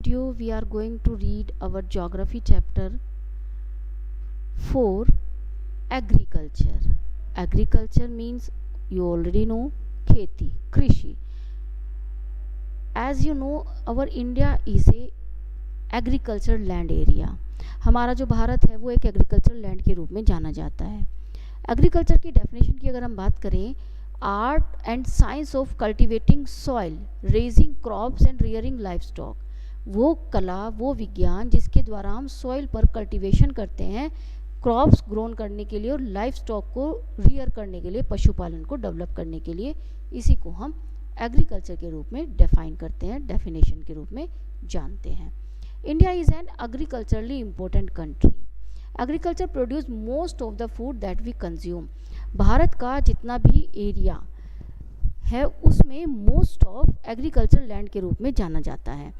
video we are going to read our geography chapter 4, agriculture. Agriculture means you already know खेती, कृषि. As you know, our India is a agriculture land area. हमारा जो भारत है वो एक agriculture land के रूप में जाना जाता है. एग्रीकल्चर की डेफिनेशन की अगर हम बात करें, art and science of cultivating soil, raising crops and rearing life stock. वो कला, वो विज्ञान जिसके द्वारा हम सॉइल पर कल्टीवेशन करते हैं क्रॉप्स ग्रोन करने के लिए और लाइफ स्टॉक को रियर करने के लिए, पशुपालन को डेवलप करने के लिए, इसी को हम एग्रीकल्चर के रूप में डिफाइन करते हैं, डेफिनेशन के रूप में जानते हैं. India is an agriculturally important country. Agriculture produce most of the food that we consume. Bharat का जितना भी एरिया है उसमें मोस्ट ऑफ एग्रीकल्चर लैंड के रूप में जाना जाता है.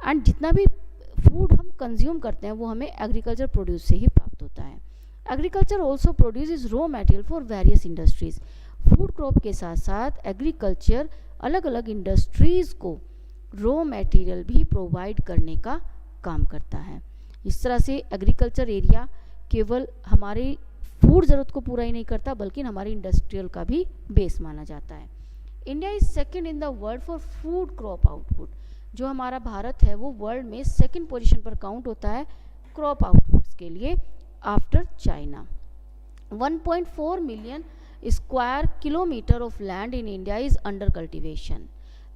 एंड जितना भी फूड हम कंज्यूम करते हैं वो हमें एग्रीकल्चर प्रोड्यूस से ही प्राप्त होता है. Agriculture also produce raw material for various industries. Food crop के साथ साथ एग्रीकल्चर अलग अलग इंडस्ट्रीज़ को रॉ मटेरियल भी प्रोवाइड करने का काम करता है. इस तरह से एग्रीकल्चर एरिया केवल हमारी फूड ज़रूरत को पूरा ही नहीं करता बल्कि हमारी इंडस्ट्रियल का भी बेस माना जाता है. India is second in the world for food crop output. जो हमारा भारत है वो वर्ल्ड में सेकंड पोजीशन पर काउंट होता है क्रॉप आउटपुट्स के लिए after China. 1.4 million square kilometre of land in India is under cultivation.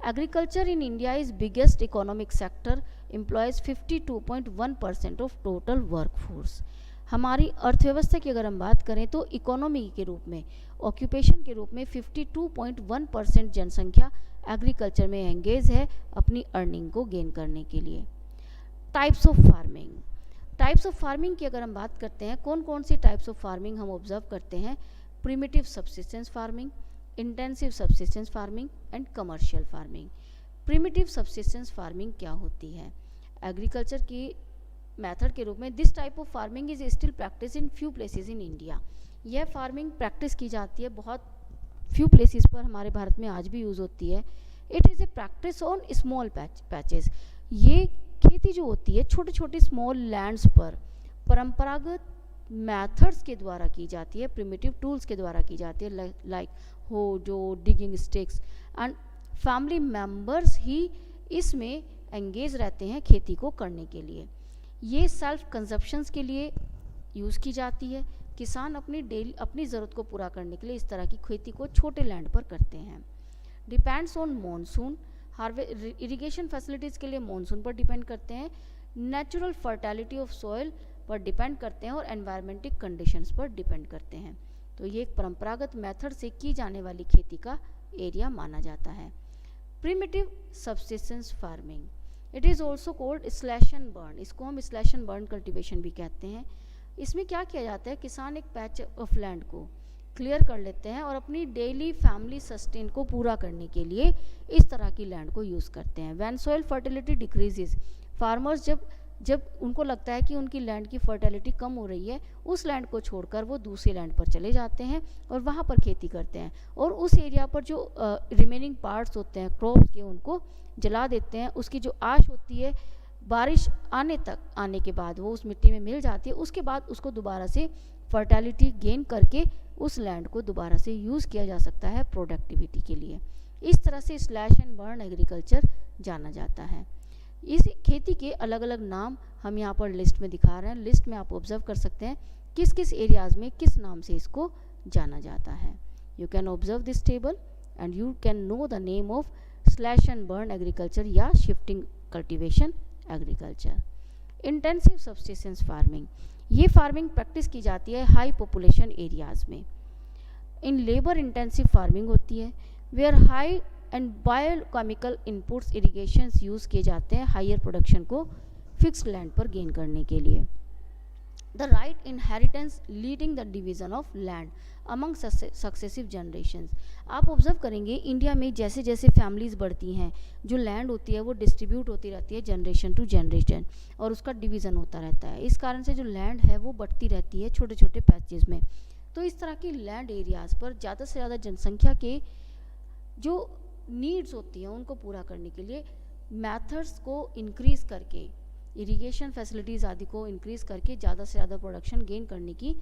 Agriculture in India is biggest economic sector, employees 52.1% of total workforce. हमारी अर्थव्यवस्था की अगर हम बात करें तो इकोनॉमी के रूप में, ऑक्यूपेशन के रूप में 52.1% जनसंख्या एग्रीकल्चर में एंगेज है अपनी अर्निंग को गेन करने के लिए. Types of farming. Types of farming की अगर हम बात करते हैं, कौन कौन सी टाइप्स ऑफ फार्मिंग हम ऑब्जर्व करते हैं? Primitive subsistence farming, intensive subsistence farming and commercial farming. Primitive subsistence farming क्या होती है? एग्रीकल्चर की मेथड के रूप में this type of farming is still practice in few places in India. यह फार्मिंग प्रैक्टिस की जाती है बहुत फ्यू प्लेसेस पर, हमारे भारत में आज भी यूज़ होती है. It is a practice on small patches. ये खेती जो होती है छोटे छोटे स्मॉल लैंड्स पर परंपरागत मेथड्स के द्वारा की जाती है, प्रिमिटिव टूल्स के द्वारा की जाती है, लाइक हो जो digging sticks, and family members ही इसमें एंगेज रहते हैं खेती को करने के लिए. ये सेल्फ कंजप्शंस के लिए यूज़ की जाती है. किसान अपनी ज़रूरत को पूरा करने के लिए इस तरह की खेती को छोटे लैंड पर करते हैं. Depends on monsoon. Irrigation facilities के लिए मॉनसून पर डिपेंड करते हैं, नेचुरल फर्टिलिटी ऑफ सॉइल पर डिपेंड करते हैं और एनवायरमेंटिक कंडीशंस पर डिपेंड करते हैं. तो ये एक परंपरागत मेथड से की जाने वाली खेती का एरिया माना जाता है. Primitive subsistence farming, it is also cold slash and burn. इसको हम स्लैश एंड बर्न कल्टिवेशन भी कहते हैं. इसमें क्या किया जाता है, किसान एक पैच ऑफ लैंड को क्लियर कर लेते हैं और अपनी डेली फैमिली सस्टेन को पूरा करने के लिए इस तरह की लैंड को यूज़ करते हैं. When soil fertility decreases, farmers जब उनको लगता है कि उनकी लैंड की फर्टिलिटी कम हो रही है, उस लैंड को छोड़कर वो दूसरी लैंड पर चले जाते हैं और वहाँ पर खेती करते हैं और उस एरिया पर जो रिमेनिंग पार्ट्स होते हैं क्रॉप्स के उनको जला देते हैं. उसकी जो आश होती है बारिश आने के बाद वो उस मिट्टी में मिल जाती है. उसके बाद उसको दोबारा से फर्टिलिटी गेन करके उस लैंड को दोबारा से यूज़ किया जा सकता है प्रोडक्टिविटी के लिए. इस तरह से स्लैश एंड बर्न एग्रीकल्चर जाना जाता है. इस खेती के अलग अलग नाम हम यहाँ पर लिस्ट में दिखा रहे हैं. लिस्ट में आप ऑब्जर्व कर सकते हैं किस किस एरियाज़ में किस नाम से इसको जाना जाता है. You can observe this table and you can know the name of slash and burn agriculture या shifting cultivation agriculture. Intensive subsistence farming, ये फार्मिंग प्रैक्टिस की जाती है हाई पॉपुलेशन एरियाज़ में. इन लेबर इंटेंसिव फार्मिंग होती है where high and biochemical inputs irrigations use किए जाते हैं हायर प्रोडक्शन को फिक्स्ड लैंड पर गेन करने के लिए. The right inheritance leading the division of land among successive generations. आप ऑब्जर्व करेंगे इंडिया में जैसे जैसे फैमिलीज़ बढ़ती हैं, जो लैंड होती है वो डिस्ट्रीब्यूट होती रहती है जनरेशन टू जनरेशन और उसका डिवीज़न होता रहता है. इस कारण से जो लैंड है वो बढ़ती रहती है छोटे छोटे पैचेस में. तो इस तरह की लैंड एरियाज़ पर ज़्यादा से ज़्यादा जनसंख्या के जो नीड्स होती हैं उनको पूरा करने के लिए मैथड्स को इंक्रीज़ करके, इरिगेशन फैसिलिटीज़ आदि को इंक्रीज़ करके ज़्यादा से ज़्यादा प्रोडक्शन गेन करने की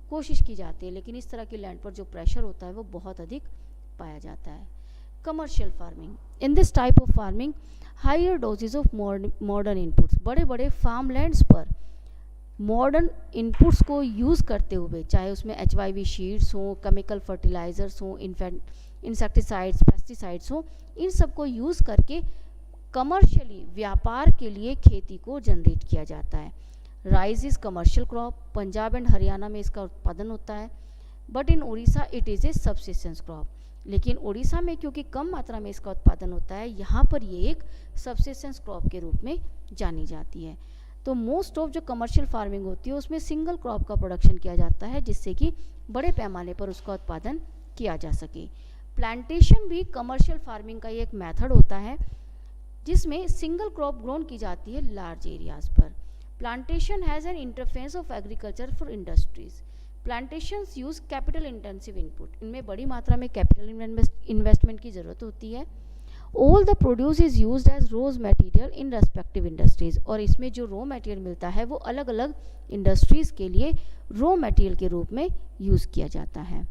कोशिश की जाती है, लेकिन इस तरह की लैंड पर जो प्रेशर होता है वो बहुत अधिक पाया जाता है। Commercial farming, in this type of farming higher doses of modern inputs, बड़े बड़े फार्म लैंड्स पर मॉडर्न इनपुट्स को यूज़ करते हुए, चाहे उसमें HYV शीट्स हों, केमिकल फर्टिलाइजर्स हों, इंसेक्टिसाइड्स, पेस्टिसाइड्स हों, इन सब को यूज़ करके कमर्शियली, व्यापार के लिए खेती को जनरेट किया जाता है। Rice is commercial crop, Punjab and Haryana में इसका उत्पादन होता है, but in Orissa it is a subsistence crop. लेकिन उड़ीसा में क्योंकि कम मात्रा में इसका उत्पादन होता है, यहाँ पर ये एक सब्सिस्टेंस क्रॉप के रूप में जानी जाती है। तो मोस्ट ऑफ जो कमर्शियल फार्मिंग होती है उसमें सिंगल क्रॉप का प्रोडक्शन किया जाता है, जिससे कि बड़े पैमाने पर उसका उत्पादन किया जा सके। प्लांटेशन भी कमर्शियल फार्मिंग का एक मेथड होता है, जिसमें सिंगल क्रॉप ग्रोन की जाती है लार्ज एरियाज पर। Plantation has an interface of agriculture for industries. Plantations use capital intensive input, इनमें बड़ी मात्रा में कैपिटल इन्वेस्टमेंट की ज़रूरत होती है। All the produce is used as raw material in respective industries, और इसमें जो रॉ मटेरियल मिलता है वो अलग अलग इंडस्ट्रीज़ के लिए रॉ मटेरियल के रूप में यूज़ किया जाता है।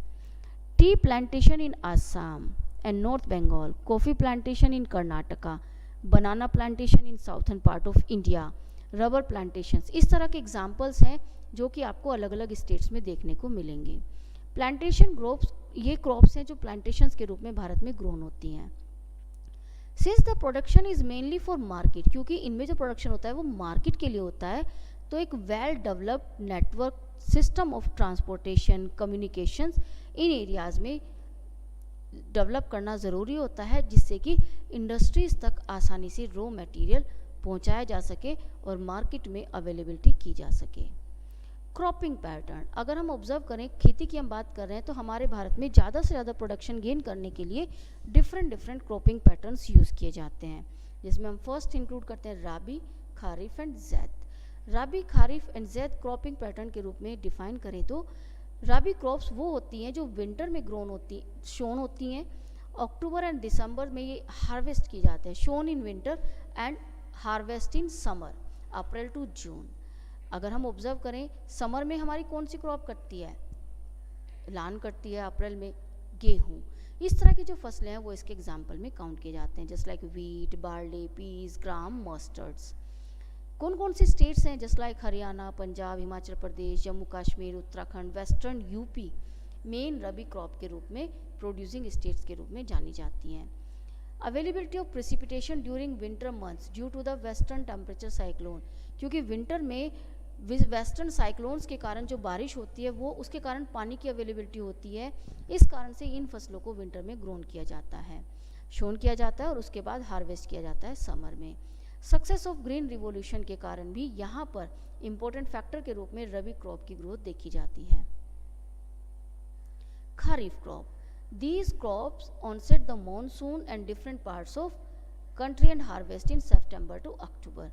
Tea plantation in Assam and north Bengal, coffee plantation in Karnataka, banana plantation in southern part of India, rubber plantations, इस तरह के एग्जाम्पल्स हैं जो कि आपको अलग अलग स्टेट्स में देखने को मिलेंगे। प्लांटेशन क्रॉप्स, ये क्रॉप्स हैं जो प्लांटेशंस के रूप में भारत में ग्रोन होती हैं। Since the production is mainly for market, क्योंकि इनमें जो प्रोडक्शन होता है वो मार्केट के लिए होता है, तो एक well developed network system of transportation, communications in areas में डेवलप करना ज़रूरी होता है, जिससे कि इंडस्ट्रीज़ तक आसानी से रॉ मटेरियल पहुंचाया जा सके और मार्केट में अवेलेबिलिटी की जा सके। क्रॉपिंग पैटर्न, अगर हम ऑब्जर्व करें, खेती की हम बात कर रहे हैं, तो हमारे भारत में ज़्यादा से ज़्यादा प्रोडक्शन गेन करने के लिए डिफरेंट क्रॉपिंग पैटर्न्स यूज़ किए जाते हैं, जिसमें हम फर्स्ट इंक्लूड करते हैं rabi, kharif and zaid. Rabi, kharif and zaid cropping pattern के रूप में डिफाइन करें तो राबी क्रॉप्स वो होती हैं जो विंटर में शोन होती हैं, अक्टूबर एंड दिसंबर में ये हार्वेस्ट की जाते हैं, sown in winter and harvest in summer, April to June. अगर हम ऑब्जर्व करें, समर में हमारी कौन सी क्रॉप कटती है, लान कटती है, अप्रैल में गेहूँ। इस तरह की जो फसलें हैं वो इसके एग्जाम्पल में काउंट किए जाते हैं, just like wheat, barley, peas, gram, mustards. कौन कौन सी स्टेट्स हैं, just like Haryana, Punjab, Himachal Pradesh, Jammu Kashmir, Uttarakhand, western UP main rabi crop के रूप में प्रोड्यूसिंग स्टेट्स के रूप में जानी जाती हैं। Availability of precipitation during winter months due to the western temperature cyclone, क्योंकि विंटर में वेस्टर्न साइक्लोन्स के कारण जो बारिश होती है वो उसके कारण पानी की अवेलेबिलिटी होती है, इस कारण से इन फसलों को विंटर में ग्रोन किया जाता है, शोन किया जाता है और उसके बाद हार्वेस्ट किया जाता है समर में। सक्सेस ऑफ ग्रीन रिवॉल्यूशन के कारण भी यहाँ पर इम्पोर्टेंट फैक्टर के रूप में रबी क्रॉप की ग्रोथ देखी जाती है। खरीफ crop, these crops onset the monsoon and different parts of country and harvest in September to October।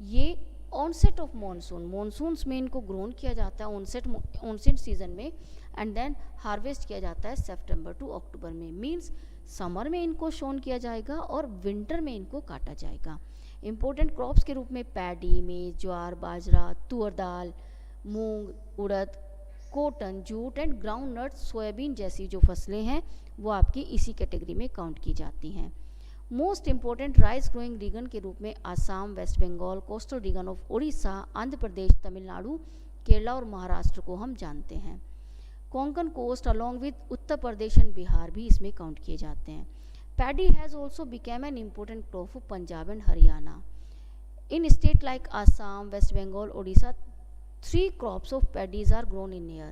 ये ऑनसेट ऑफ मानसून्स में इनको ग्रोन किया जाता है ऑनसेट सीजन में, एंड देन हार्वेस्ट किया जाता है सितंबर टू अक्टूबर में। मींस समर में इनको शोन किया जाएगा और विंटर में इनको काटा जाएगा। इम्पोर्टेंट क्रॉप्स के रूप में पैडी, मेज, jowar, bajra, tur dal, moong, urad, cotton, jute and groundnut, soybean जैसी जो फसलें हैं वो आपकी इसी कैटेगरी में काउंट की जाती हैं। Most important rice growing region के रूप में Assam, West Bengal, coastal region of Orissa, Andhra Pradesh, Tamil Nadu, Kerala और महाराष्ट्र को हम जानते हैं। Konkan coast along with Uttar Pradesh and Bihar भी इसमें काउंट किए जाते हैं। Paddy has also become an important crop of Punjab and Haryana. In state like Assam, West Bengal, Orissa, 3 crops of paddies are grown in year।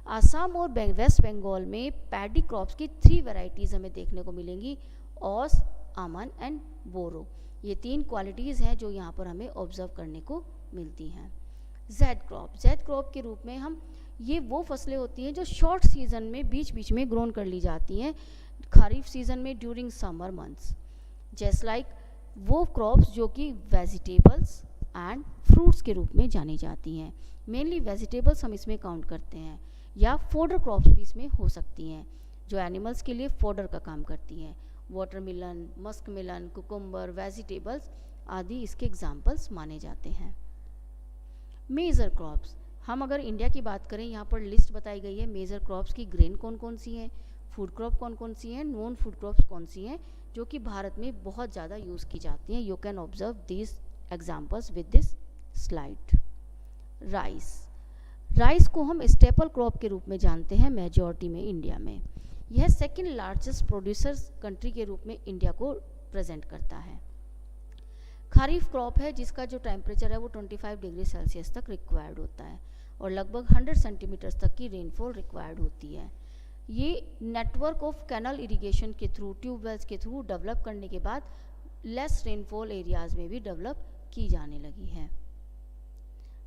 Assam और वेस्ट बंगाल में पैडी क्रॉप्स की 3 वेराइटीज़ हमें देखने को मिलेंगी, ऑस, अमन एंड बोरो। ये 3 क्वालिटीज़ हैं जो यहाँ पर हमें ऑब्जर्व करने को मिलती हैं। जेड क्रॉप के रूप में हम, ये वो फसलें होती हैं जो शॉर्ट सीजन में बीच में ग्रोन कर ली जाती हैं, खरीफ सीजन में during summer months, just like वो क्रॉप्स जो कि वेजिटेबल्स एंड फ्रूट्स के रूप में जानी जाती हैं। मेनली वेजिटेबल्स हम इसमें काउंट करते हैं, या फोडर क्रॉप्स भी इसमें हो सकती हैं जो एनिमल्स के लिए फोडर का काम करती हैं। Watermelon, musk melon, cucumber, vegetables आदि इसके एग्जाम्पल्स माने जाते हैं। मेजर क्रॉप्स, हम अगर इंडिया की बात करें, यहाँ पर लिस्ट बताई गई है मेजर क्रॉप्स की। ग्रेन कौन कौन सी हैं, फूड क्रॉप कौन कौन सी हैं, नॉन फूड क्रॉप्स कौन सी हैं जो कि भारत में बहुत ज़्यादा यूज़ की जाती हैं। You can observe these examples with this slide. Rice, rice को हम स्टेपल क्रॉप के रूप में जानते हैं मेजॉरिटी में इंडिया में। यह सेकेंड लार्जेस्ट प्रोड्यूसर कंट्री के रूप में इंडिया को प्रेजेंट करता है। खरीफ क्रॉप है जिसका जो टेम्परेचर है वो 25 डिग्री सेल्सियस तक रिक्वायर्ड होता है और लगभग 100 सेंटीमीटर तक की रेनफॉल रिक्वायर्ड होती है। ये नेटवर्क ऑफ कैनल इरिगेशन के थ्रू, ट्यूबवेल्स के थ्रू डेवलप करने के बाद लेस रेनफॉल एरियाज़ में भी डेवलप की जाने लगी है।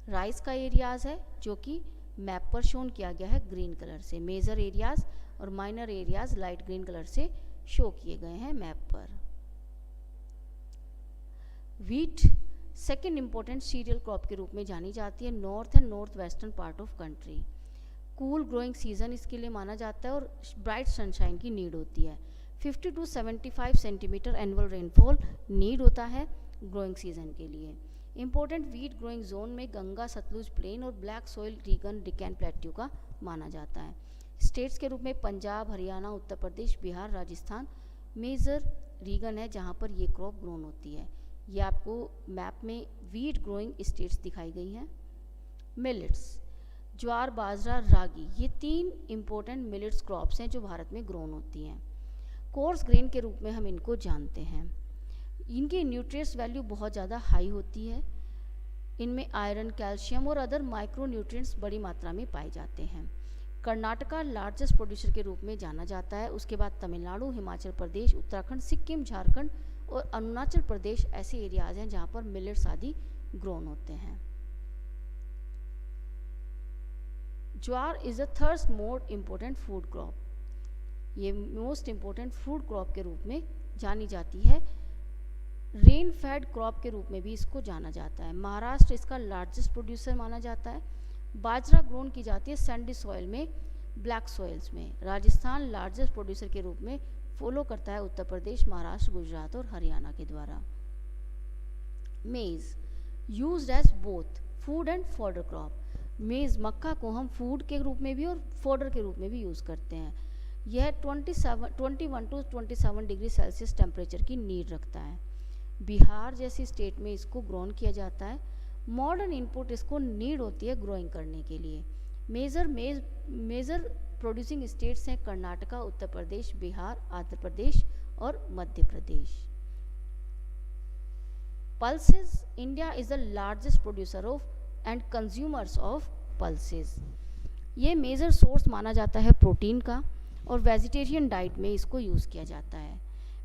राइस का एरियाज़ है जो कि मैप पर शोन किया गया है ग्रीन कलर से। मेजर एरियाज़ और minor areas light green colour से शो किए गए हैं मैप पर। Wheat second important cereal crop के रूप में जानी जाती है north and north western part of country. Cool growing season इसके लिए माना जाता है और ब्राइट सनशाइन की नीड होती है। 50 to 75 centimetre annual rainfall need होता है ग्रोइंग सीजन के लिए। इम्पोर्टेंट वीट ग्रोइंग जोन में गंगा सतलुज प्लेन और black soil Regan Deccan plateau का माना जाता है। स्टेट्स के रूप में पंजाब, हरियाणा, उत्तर प्रदेश, बिहार, राजस्थान मेजर रीगन है जहाँ पर ये क्रॉप ग्रोन होती है। ये आपको मैप में वीट ग्रोइंग स्टेट्स दिखाई गई हैं। मिलेट्स, ज्वार, बाजरा, रागी, ये 3 इम्पोर्टेंट मिलेट्स क्रॉप्स हैं जो भारत में ग्रोन होती हैं। कोर्स ग्रेन के रूप में हम इनको जानते हैं। इनकी न्यूट्रिएंट्स वैल्यू बहुत ज़्यादा हाई होती है। इनमें आयरन, कैल्शियम और अदर माइक्रो न्यूट्रिएंट्स बड़ी मात्रा में पाए जाते हैं। कर्नाटका लार्जेस्ट प्रोड्यूसर के रूप में जाना जाता है। उसके बाद तमिलनाडु, हिमाचल प्रदेश, उत्तराखंड, सिक्किम, झारखंड और अरुणाचल प्रदेश ऐसे एरियाज हैं जहाँ पर मिलेट्स आदि ग्रोन होते हैं। Jowar is the third most important food crop. ये मोस्ट इम्पोर्टेंट फूड क्रॉप के रूप में जानी जाती है। रेन फेड क्रॉप के रूप में भी इसको जाना जाता है। महाराष्ट्र इसका लार्जेस्ट प्रोड्यूसर माना जाता है। बाजरा ग्रोन की जाती है सैंडी सॉइल में, ब्लैक सॉइल्स में। राजस्थान लार्जेस्ट प्रोड्यूसर के रूप में फॉलो करता है उत्तर प्रदेश, महाराष्ट्र, गुजरात और हरियाणा के द्वारा। Maize used as both food and fodder crop. Maize, मक्का को हम फूड के रूप में भी और फॉडर के रूप में भी यूज़ करते हैं। यह 21 to 27 डिग्री सेल्सियस टेम्परेचर की नीड रखता है। बिहार जैसी स्टेट में इसको ग्रोन किया जाता है। मॉडर्न इनपुट इसको नीड होती है ग्रोइंग करने के लिए। मेजर प्रोड्यूसिंग स्टेट्स हैं कर्नाटका, उत्तर प्रदेश, बिहार, आंध्र प्रदेश और Madhya Pradesh. Pulses, India is the largest producer of and consumers of pulses. ये मेजर सोर्स माना जाता है प्रोटीन का और वेजिटेरियन डाइट में इसको यूज़ किया जाता है।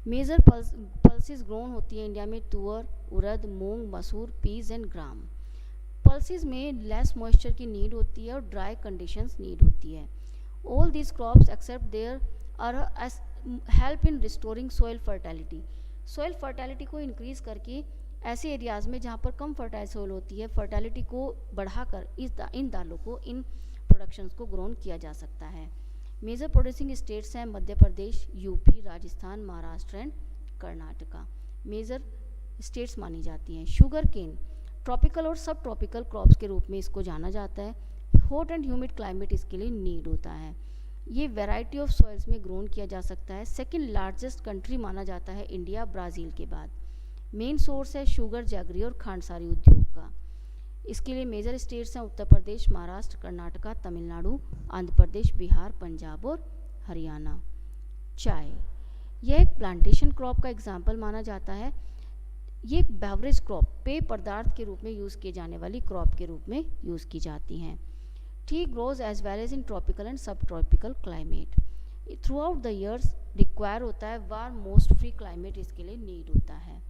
मेजर पल्सेस ग्रोन होती है इंडिया में तुअर, उड़द, मूंग, मसूर, पीज एंड ग्राम। पल्सेस में लेस मॉइस्चर की नीड होती है और ड्राई कंडीशंस नीड होती है। All these crops except there are help in restoring soil fertility. Soil fertility को इंक्रीज करके ऐसे एरियाज़ में जहाँ पर कम फर्टाइल सॉइल होती है, फर्टिलिटी को बढ़ाकर इन दालों को, इन प्रोडक्शंस को ग्रोन किया जा सकता है। मेजर प्रोड्यूसिंग स्टेट्स हैं Madhya Pradesh, UP, Rajasthan, Maharashtra and Karnataka major states मानी जाती हैं। शुगर केन ट्रॉपिकल और सब ट्रॉपिकल क्रॉप्स के रूप में इसको जाना जाता है। हॉट एंड ह्यूमिड क्लाइमेट इसके लिए नीड होता है। ये वैरायटी ऑफ सॉइल्स में ग्रोन किया जा सकता है। सेकंड लार्जेस्ट कंट्री माना जाता है इंडिया ब्राज़ील के बाद। मेन सोर्स है शुगर, जैगरी और खांडसारी उद्योग का। इसके लिए मेजर स्टेट्स हैं उत्तर प्रदेश, महाराष्ट्र, कर्नाटका, तमिलनाडु, आंध्र प्रदेश, बिहार, पंजाब और हरियाणा। चाय, यह एक प्लांटेशन क्रॉप का एग्जाम्पल माना जाता है। ये एक बेवरेज क्रॉप, पेय पदार्थ के रूप में यूज़ किए जाने वाली क्रॉप के रूप में यूज़ की जाती हैं। Tea grows as well as in tropical and sub tropical climate. Throughout the years require होता है। वार मोस्ट फ्री क्लाइमेट इसके लिए नीड होता है।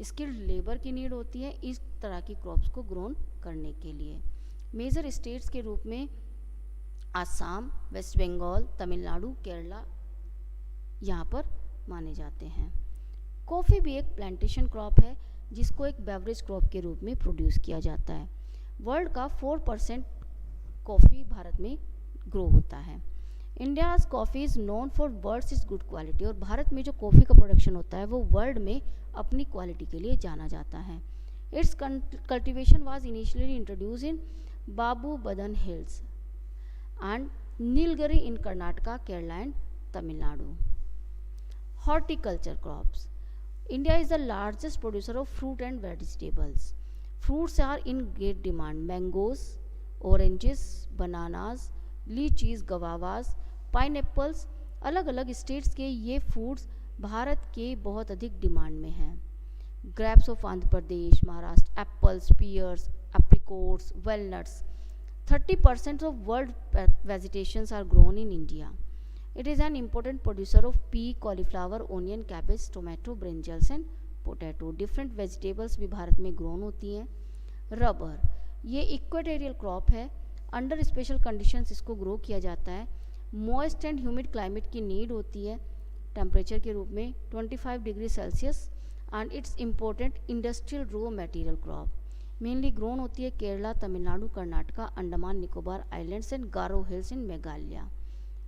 स्किल्ड लेबर की नीड होती है इस तरह की क्रॉप्स को ग्रोन करने के लिए। मेजर स्टेट्स के रूप में आसाम, वेस्ट बंगाल, तमिलनाडु, केरला यहाँ पर माने जाते हैं। कॉफ़ी भी एक प्लांटेशन क्रॉप है जिसको एक बेवरेज क्रॉप के रूप में प्रोड्यूस किया जाता है। वर्ल्ड का 4% कॉफ़ी भारत में ग्रो होता है। India's coffee is known for world's is good quality, और भारत में जो कॉफ़ी का प्रोडक्शन होता है वो वर्ल्ड में अपनी क्वालिटी के लिए जाना जाता है। Its cultivation was initially introduce in Baba Budan hills and Nilgiri in Karnataka, Kerala and Tamil Nadu. Horticulture crops. India is the largest producer of fruit and vegetables. Fruits are in great demand. Mangoes, oranges, bananas, lychees, guavas, pineapples, अलग अलग states के ये foods Bharat के बहुत अधिक demand में हैं। Grapes of Andhra Pradesh, Maharashtra, apples, pears, apricots, walnuts, 30% of world vegetations are grown in India. It is an important producer of pea, cauliflower, onion, cabbage, tomato, brinjals and potato. Different vegetables भी भारत में grown होती हैं। Rubber, ये equatorial crop है, under special conditions इसको grow किया जाता है। मॉइस्ट एंड ह्यूमिड क्लाइमेट की नीड होती है टेम्परेचर के रूप में 25 degree Celsius, and it's important industrial raw material crop. Mainly grown होती है Kerala, Tamil Nadu, Karnataka, Andaman Nicobar islands and Garo hills in Meghalaya.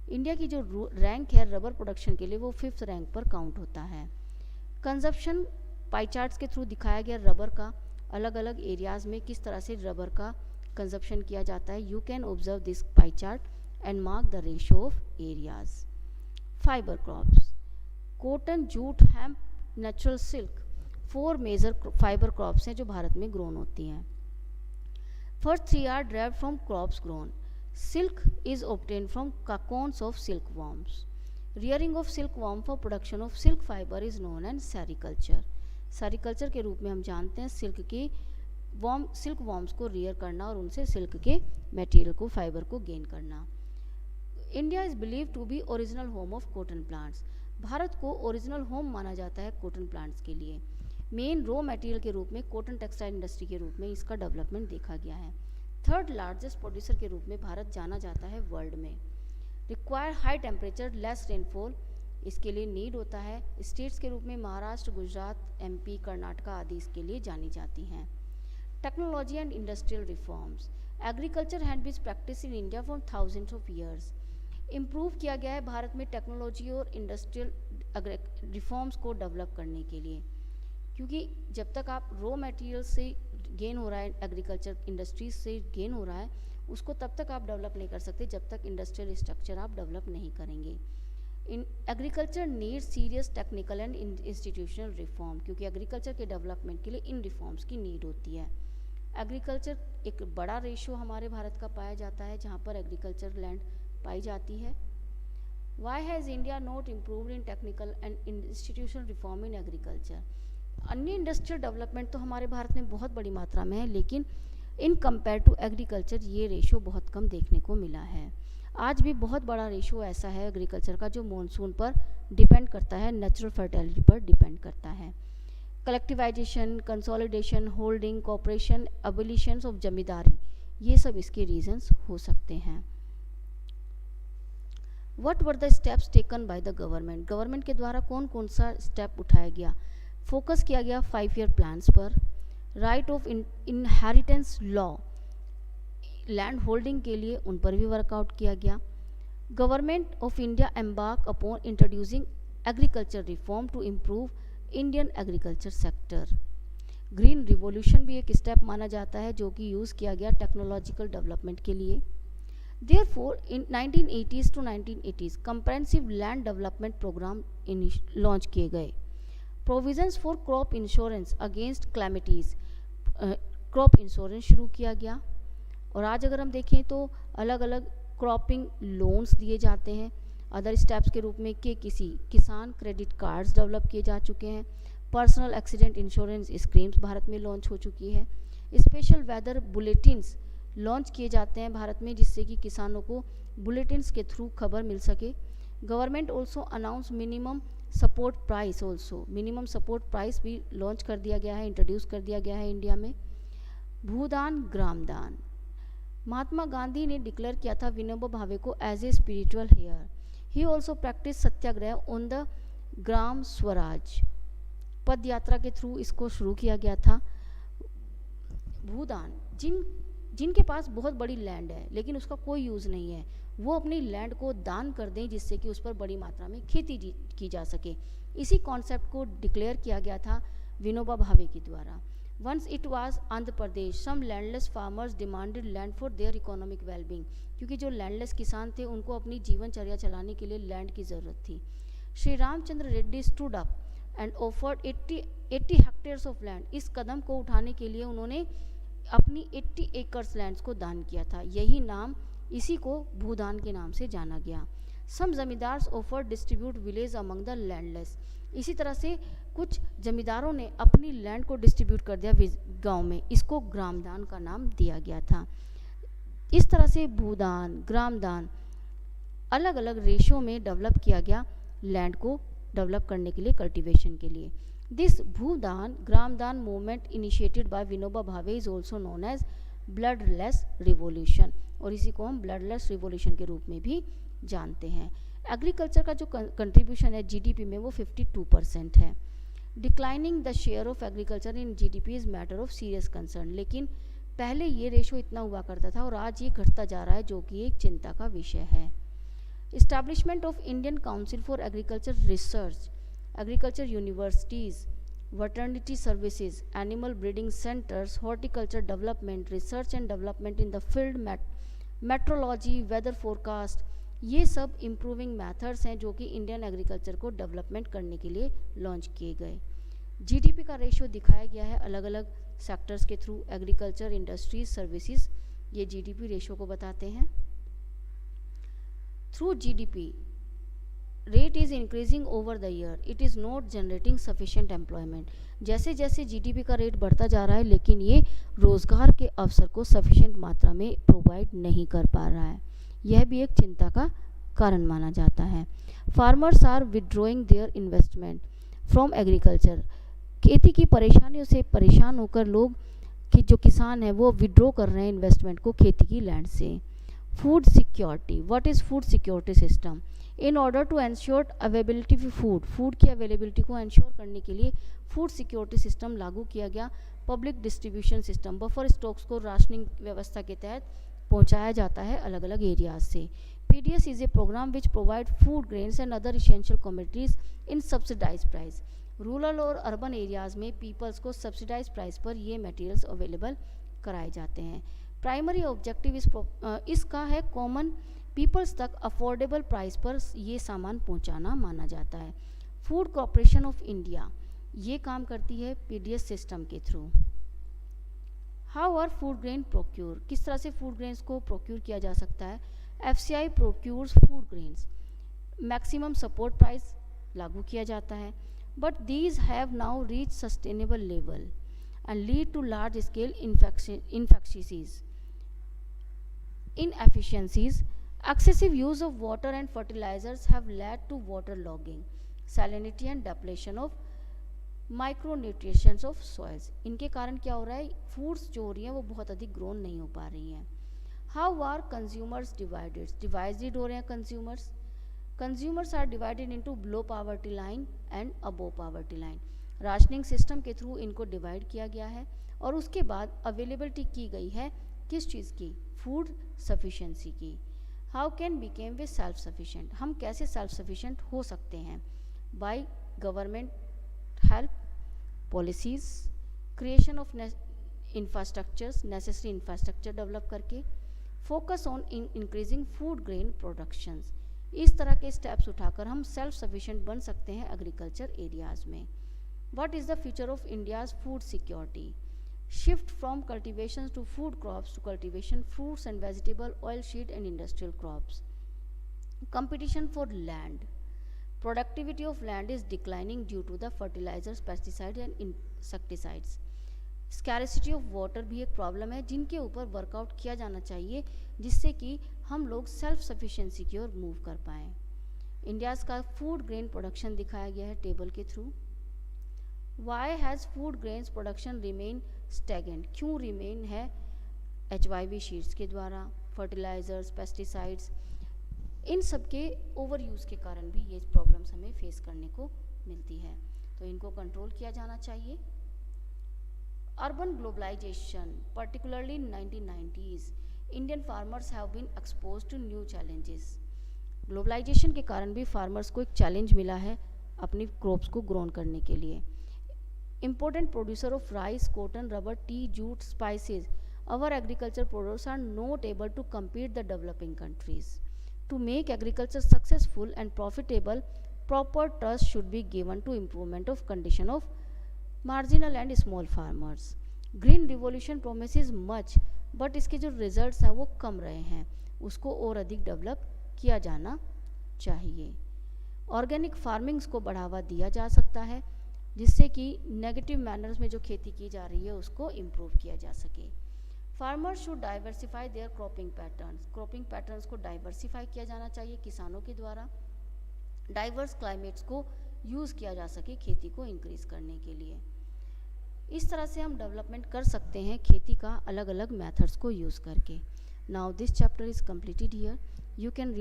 India की जो रैंक है रबर प्रोडक्शन के लिए वो 5th रैंक पर काउंट होता है। कंजप्शन पाई चार्ट्स के थ्रू दिखाया गया रबर का अलग अलग एरियाज़ में किस तरह से रबर का कंजप्शन किया जाता है। You can observe this pie chart and mark the ratio of areas. Fibre crops, cotton, jute, hemp, natural silk, 4 major fibre crops हैं जो भारत में ग्रोन होती हैं। First 3 are derived from crops grown. Silk is obtained from cocoons of silkworms. Rearing of silkworm for production of silk fiber is known as sericulture. Sericulture के रूप में हम जानते हैं सिल्क के सिल्क वॉर्म्स को रियर करना और उनसे सिल्क के मटेरियल को, फाइबर को गेन करना। India is believe to be original home of cotton plants. Bharat को ओरिजिनल होम माना जाता है कॉटन प्लांट्स के लिए। मेन रॉ मटेरियल के रूप में कॉटन टेक्सटाइल इंडस्ट्री के रूप में इसका डेवलपमेंट देखा गया है। 3rd लार्जेस्ट प्रोड्यूसर के रूप में भारत जाना जाता है वर्ल्ड में। Require high temperature, less rainfall, इसके लिए नीड होता है। स्टेट्स के रूप में महाराष्ट्र, गुजरात, MP, कर्नाटका आदि इसके लिए जानी जाती हैं। Technology and industrial reforms. Agriculture had been practice in India for thousands of years. Improve किया गया है भारत में टेक्नोलॉजी और इंडस्ट्रियल रिफॉर्म्स को डेवलप करने के लिए, क्योंकि जब तक आप रॉ मटेरियल से गेन हो रहा है, एग्रीकल्चर इंडस्ट्रीज से गेन हो रहा है, उसको तब तक आप डेवलप नहीं कर सकते जब तक इंडस्ट्रियल स्ट्रक्चर आप डेवलप नहीं करेंगे। In agriculture need serious technical and institutional reform, क्योंकि एग्रीकल्चर के डेवलपमेंट के लिए इन रिफॉर्म्स की नीड होती है। एग्रीकल्चर एक बड़ा रेशियो हमारे भारत का पाया जाता है जहाँ पर एग्रीकल्चर लैंड पाई जाती है। Why has India not improved in technical and institutional reform in agriculture. अन्य इंडस्ट्रियल डेवलपमेंट तो हमारे भारत में बहुत बड़ी मात्रा में है, लेकिन इन कंपेयर टू एग्रीकल्चर ये रेशियो बहुत कम देखने को मिला है। आज भी बहुत बड़ा रेशियो ऐसा है एग्रीकल्चर का जो मॉनसून पर डिपेंड करता है, नेचुरल फर्टिलिटी पर डिपेंड करता है। Collectivisation, consolidation, holding, cooperation, abolition of zamindari, ये सब इसके रीजंस हो सकते हैं। What were the steps taken by the government. Government के द्वारा कौन कौन सा स्टेप उठाया गया। फोकस किया गया 5 ईयर प्लान्स पर। Right of inheritance law, land holding के लिए उन पर भी वर्कआउट किया गया। Government of India embark upon introducing agriculture reform to improve Indian agriculture sector. Green revolution भी एक स्टेप माना जाता है जो कि यूज़ किया गया टेक्नोलॉजिकल डेवलपमेंट के लिए। Therefore, in 1980s to 1980s, comprehensive land development program launch किए गए। Provisions for crop insurance against calamities, crop insurance शुरू किया गया। और आज अगर हम देखें तो अलग अलग क्रॉपिंग लोन्स दिए जाते हैं अदर स्टेप्स के रूप में कि किसान क्रेडिट कार्ड्स डेवलप किए जा चुके हैं। Personal accident insurance schemes Bharat में लॉन्च हो चुकी है। स्पेशल वेदर बुलेटिन्स लॉन्च किए जाते हैं भारत में जिससे कि किसानों को बुलेटिन्स के थ्रू खबर मिल सके। Government also announce minimum support price, minimum support price भी लॉन्च कर दिया गया है, इंट्रोड्यूस कर दिया गया है इंडिया में। भूदान, ग्रामदान, महात्मा गांधी ने डिक्लेयर किया था विनोबा भावे को as a spiritual heir. He also practise satyagraha on the Gram Swaraj, padyatra के थ्रू इसको शुरू किया गया था। भूदान, जिनके पास बहुत बड़ी लैंड है लेकिन उसका कोई यूज़ नहीं है, वो अपनी लैंड को दान कर दें जिससे कि उस पर बड़ी मात्रा में खेती की जा सके। इसी कॉन्सेप्ट को डिक्लेयर किया गया था विनोबा भावे के द्वारा। Once it was Andhra Pradesh, some landless farmers demanded land for their economic wellbeing, क्योंकि जो लैंडलेस किसान थे उनको अपनी जीवनचर्या चलाने के लिए लैंड की ज़रूरत थी। Shri Ramchandra Reddy stood up and offered 80 hectares of land. इस कदम को उठाने के लिए उन्होंने अपनी 80 एकर्स लैंड्स को दान किया था। यही नाम, इसी को भूदान के नाम से जाना गया। Some zamindars offer distribute village among the landless. इसी तरह से कुछ जमींदारों ने अपनी लैंड को डिस्ट्रीब्यूट कर दिया गांव में, इसको ग्रामदान का नाम दिया गया था। इस तरह से भूदान, ग्रामदान अलग अलग रेशो में डेवलप किया गया लैंड को डेवलप करने के लिए, कल्टीवेशन के लिए। This Bhoodan Gramdan movement initiated by Vinoba Bhave is also known as bloodless revolution, और इसी को हम ब्लडलेस रिवॉल्यूशन के रूप में भी जानते हैं। एग्रीकल्चर का जो कंट्रीब्यूशन है जीडीपी में वो 52% है। Declining the share of agriculture in GDP is matter of serious concern, लेकिन पहले ये रेशो इतना हुआ करता था और आज ये घटता जा रहा है, जो कि एक चिंता का विषय है। Establishment of Indian Council for Agriculture Research, agriculture universities, veterinary services, animal breeding centers, horticulture development, research and development in the field, metrology, weather forecast, ये सब इम्प्रूविंग मेथड्स हैं जो कि इंडियन एग्रीकल्चर को डेवलपमेंट करने के लिए लॉन्च किए गए। जीडीपी का रेशो दिखाया गया है अलग अलग सेक्टर्स के थ्रू। एग्रीकल्चर, इंडस्ट्रीज, सर्विसेज, ये जीडीपी रेशो को बताते हैं। Through GDP, rate is increasing over the year. It is not generating sufficient employment. जैसे जैसे जीडीपी का रेट बढ़ता जा रहा है लेकिन ये रोज़गार के अवसर को सफिशिएंट मात्रा में प्रोवाइड नहीं कर पा रहा है, यह भी एक चिंता का कारण माना जाता है। Farmers are withdrawing their investment from agriculture. खेती की परेशानियों से परेशान होकर लोग कि जो किसान हैं वो विड्रॉ कर रहे हैं इन्वेस्टमेंट को खेती की लैंड से। Food security, what is food security system? In order to ensure availability of food, food की अवेलेबिलिटी को एंश्योर करने के लिए फूड सिक्योरिटी सिस्टम लागू किया गया। Public distribution system, buffer stocks को राशनिंग व्यवस्था के तहत पहुंचाया जाता है अलग अलग एरियाज से। PDS is a programme which provide food, grains and other essential commodities in subsidise price. Rural और अर्बन एरियाज में पीपल्स को सब्सिडाइज प्राइस पर ये मटेरियल्स अवेलेबल कराए जाते हैं। प्राइमरी ऑब्जेक्टिव इसका है कॉमन पीपल्स तक अफोर्डेबल प्राइस पर ये सामान पहुंचाना माना जाता है। फूड कॉर्पोरेशन ऑफ इंडिया ये काम करती है पीडीएस सिस्टम के through. How are food grain procure, किस तरह से फूड ग्रेन्स को प्रोक्योर किया जा सकता है? FCI procures food grains, maximum support price लागू किया जाता है, but these have now reach sustainable level and lead to large scale infectious inefficiencies. Excessive use of water and fertilizers have led to water logging, salinity and depletion of micronutrients of soils. इनके कारण क्या हो रहा है? Foods जो हो रही हैं वो बहुत अधिक ग्रोन नहीं हो पा रही हैं। How are consumers divided? Divided हो रहे हैं consumers. Consumers are divided into below poverty line and above poverty line. Rationing system के थ्रू इनको डिवाइड किया गया है और उसके बाद अवेलेबिलिटी की गई है किस चीज़ की? फूड सफिशेंसी की। How can became we self sufficient, हम कैसे सेल्फ सफिशेंट हो सकते हैं? By government help, policies, creation of infrastructures, necessary infrastructure develop करके, focus on increasing food grain productions. इस तरह के स्टेप्स उठाकर हम सेल्फ सफिशेंट बन सकते हैं एग्रीकल्चर एरियाज़ में। What is the future of India's food security? Shift from cultivations to food crops to cultivation fruits and vegetable, oilseed and industrial crops. Competition for land. Productivity of land is declining due to the fertilizers, pesticides and insecticides. Scarcity of water भी एक problem है जिनके ऊपर workout किया जाना चाहिए जिससे कि हम लोग सेल्फ सफिशिएंसी की ओर मूव कर पाएँ। इंडियाज़ का फूड ग्रेन प्रोडक्शन दिखाया गया है टेबल के through. Why has food grains production remain stagnant? क्यों रिमेन है? HYV शीट्स के द्वारा, फर्टिलाइजर्स, पेस्टिसाइड्स, इन सब के ओवर यूज़ के कारण भी ये प्रॉब्लम्स हमें फेस करने को मिलती है, तो इनको कंट्रोल किया जाना चाहिए। Urban globalization, particularly in 1990s, Indian farmers have been exposed to new challenges. Globalisation के कारण भी फार्मर्स को एक चैलेंज मिला है अपनी क्रॉप्स को ग्रोन करने के लिए. Important producer of rice, cotton, rubber, tea, jute, spices, our agriculture products are not able to compete the developing countries. To make agriculture successful and profitable, proper trust should be given to improvement of condition of marginal and small farmers. Green revolution promises much, but इसके जो results हैं वो कम रहे हैं, उसको और अधिक develop किया जाना चाहिए. ऑर्गेनिक फार्मिंग्स को बढ़ावा दिया जा सकता है जिससे कि नेगेटिव मैनर्स में जो खेती की जा रही है उसको इम्प्रूव किया जा सके. Farmers should diversify their cropping patterns को डाइवर्सिफाई किया जाना चाहिए किसानों के द्वारा. डाइवर्स क्लाइमेट्स को यूज़ किया जा सके खेती को इंक्रीज करने के लिए. इस तरह से हम डेवलपमेंट कर सकते हैं खेती का अलग अलग मेथड्स को यूज़ करके. Now this chapter is completed here. You can read